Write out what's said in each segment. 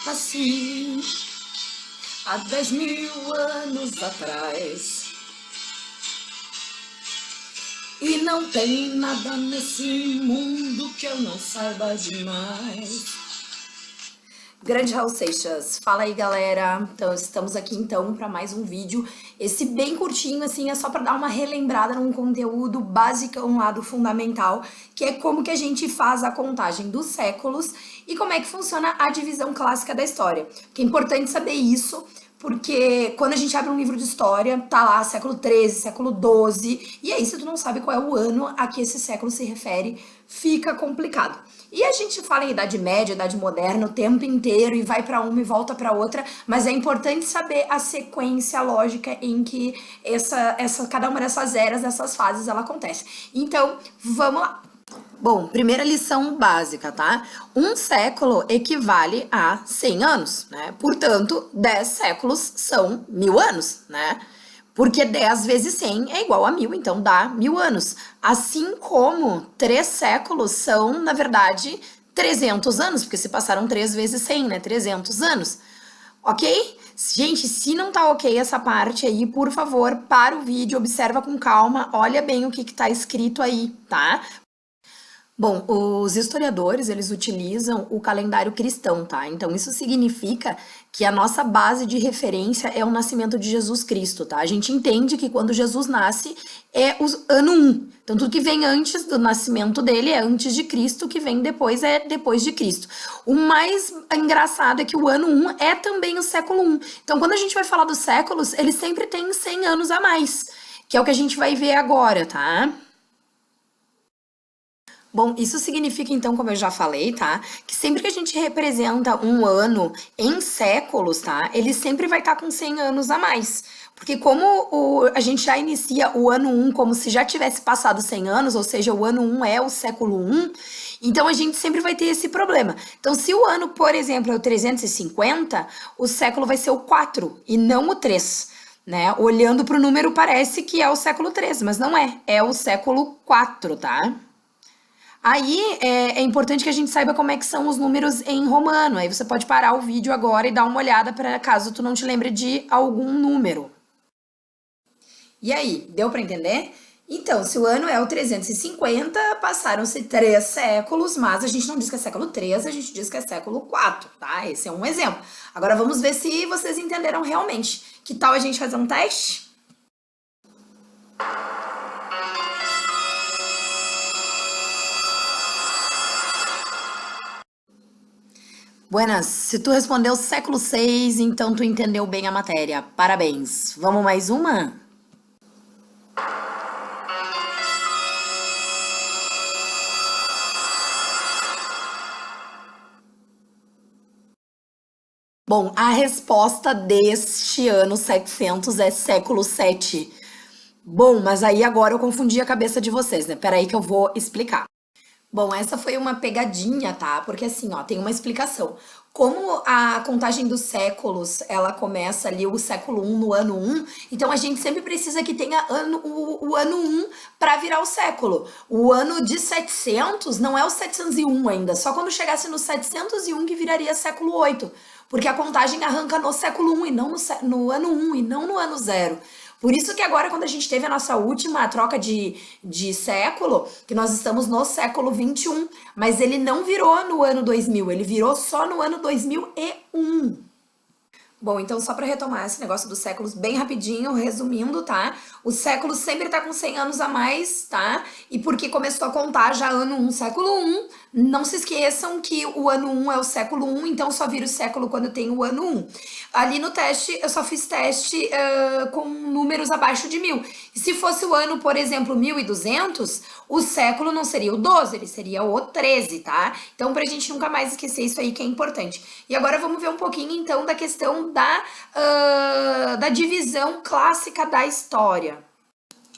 assim, há 10.000 anos atrás. E não tem nada nesse mundo que eu não saiba demais. Grande Raul Seixas, fala aí galera, então estamos aqui então para mais um vídeo, esse bem curtinho assim, é só para dar uma relembrada num conteúdo basicão lá do fundamental, que é como que a gente faz a contagem dos séculos e como é que funciona a divisão clássica da história, que é importante saber isso, porque quando a gente abre um livro de história, tá lá século XIII, século XII, e aí se tu não sabe qual é o ano a que esse século se refere, fica complicado. E a gente fala em Idade Média, Idade Moderna o tempo inteiro e vai para uma e volta para outra, mas é importante saber a sequência lógica em que cada uma dessas eras, dessas fases, ela acontece. Então, vamos lá. Bom, primeira lição básica, tá? Um século equivale a 100 anos, né? Portanto, 10 séculos são 1.000 anos, né? Porque 10 vezes 100 é igual a 1.000, então dá 1.000 anos. Assim como 3 séculos são, na verdade, 300 anos, porque se passaram 3 vezes 100, né? 300 anos. Ok? Gente, se não tá ok essa parte aí, por favor, para o vídeo, observa com calma, olha bem o que tá escrito aí, tá? Bom, os historiadores, eles utilizam o calendário cristão, tá? Então, isso significa que a nossa base de referência é o nascimento de Jesus Cristo, tá? A gente entende que quando Jesus nasce é o ano 1. Então, tudo que vem antes do nascimento dele é antes de Cristo, o que vem depois é depois de Cristo. O mais engraçado é que o ano 1 é também o século 1. Então, quando a gente vai falar dos séculos, eles sempre têm 100 anos a mais, que é o que a gente vai ver agora, tá? Bom, isso significa então, como eu já falei, tá? Que sempre que a gente representa um ano em séculos, tá? Ele sempre vai estar com 100 anos a mais. Porque como a gente já inicia o ano 1 como se já tivesse passado 100 anos, ou seja, o ano 1 é o século 1, então a gente sempre vai ter esse problema. Então, se o ano, por exemplo, é o 350, o século vai ser o 4 e não o 3. Né? Olhando para o número parece que é o século 3, mas não é. É o século 4, tá? Aí é importante que a gente saiba como é que são os números em romano. Aí você pode parar o vídeo agora e dar uma olhada para caso tu não te lembre de algum número. E aí, deu para entender? Então, se o ano é o 350, passaram-se 3 séculos, mas a gente não diz que é século 3, a gente diz que é século 4, tá? Esse é um exemplo. Agora vamos ver se vocês entenderam realmente. Que tal a gente fazer um teste? Buenas, se tu respondeu século 6, então tu entendeu bem a matéria. Parabéns. Vamos mais uma? Bom, a resposta deste ano 700 é século 7. Bom, mas aí agora eu confundi a cabeça de vocês, né? Peraí que eu vou explicar. Bom, essa foi uma pegadinha, tá? Porque assim, ó, tem uma explicação. Como a contagem dos séculos, ela começa ali o século 1 no ano 1, então a gente sempre precisa que tenha o ano 1 para virar o século. O ano de 700 não é o 701 ainda, só quando chegasse no 701 que viraria século 8, porque a contagem arranca no século 1 e não no ano 1 e não no ano 0. Por isso que agora, quando a gente teve a nossa última troca de século, que nós estamos no século 21, mas ele não virou no ano 2000, ele virou só no ano 2001. Bom, então só para retomar esse negócio dos séculos bem rapidinho, resumindo, tá? O século sempre tá com 100 anos a mais, tá? E porque começou a contar já ano 1, século 1, não se esqueçam que o ano 1 é o século 1, então só vira o século quando tem o ano 1. Ali no teste, eu só fiz teste com números abaixo de 1.000. E se fosse o ano, por exemplo, 1.200, o século não seria o 12, ele seria o 13, tá? Então, pra gente nunca mais esquecer isso aí que é importante. E agora vamos ver um pouquinho, então, da questão da divisão clássica da história.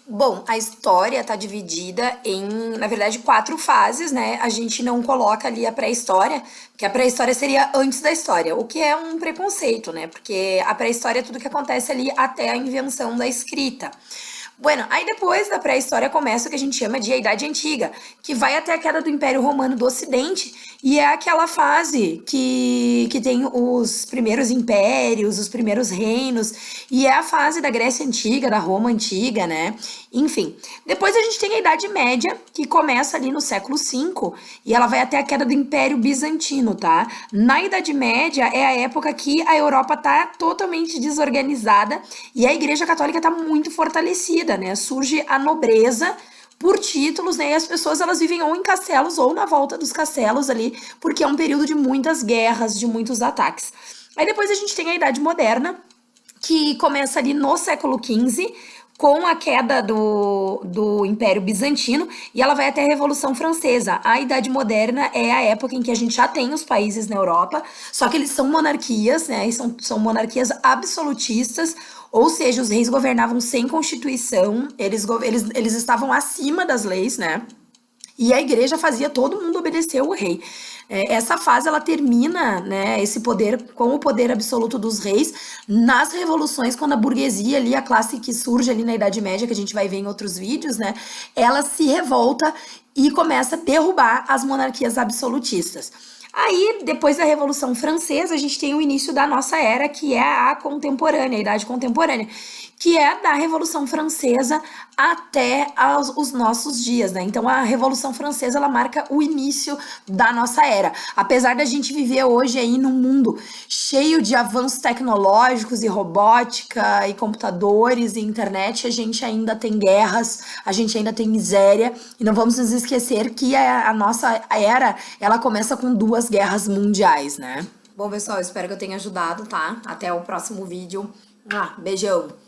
Bom, a história está dividida em, na verdade, 4 fases, né? A gente não coloca ali a pré-história, porque a pré-história seria antes da história, o que é um preconceito, né? Porque a pré-história é tudo que acontece ali até a invenção da escrita. Bueno, aí depois da pré-história começa o que a gente chama de a Idade Antiga, que vai até a queda do Império Romano do Ocidente, e é aquela fase que tem os primeiros impérios, os primeiros reinos, e é a fase da Grécia Antiga, da Roma Antiga, né? Enfim, depois a gente tem a Idade Média, que começa ali no século V, e ela vai até a queda do Império Bizantino, tá? Na Idade Média é a época que a Europa tá totalmente desorganizada e a Igreja Católica tá muito fortalecida, né? Surge a nobreza por títulos, né? E as pessoas elas vivem ou em castelos ou na volta dos castelos ali, porque é um período de muitas guerras, de muitos ataques. Aí depois a gente tem a Idade Moderna, que começa ali no século XV, com a queda do Império Bizantino, e ela vai até a Revolução Francesa. A Idade Moderna é a época em que a gente já tem os países na Europa, só que eles são monarquias, né? E são monarquias absolutistas, ou seja, os reis governavam sem constituição, eles estavam acima das leis, né? E a igreja fazia todo mundo obedecer o rei. Essa fase ela termina, né, esse poder com o poder absoluto dos reis nas revoluções, quando a burguesia ali, a classe que surge ali na Idade Média, que a gente vai ver em outros vídeos, né, ela se revolta e começa a derrubar as monarquias absolutistas. Aí, depois da Revolução Francesa, a gente tem o início da nossa era, que é a contemporânea, a Idade Contemporânea, que é da Revolução Francesa até os nossos dias, né? Então, a Revolução Francesa, ela marca o início da nossa era. Apesar da gente viver hoje aí num mundo cheio de avanços tecnológicos e robótica e computadores e internet, a gente ainda tem guerras, a gente ainda tem miséria, e não vamos nos esquecer que a nossa era, ela começa com 2 guerras mundiais, né? Bom, pessoal, espero que eu tenha ajudado, tá? Até o próximo vídeo. Beijão!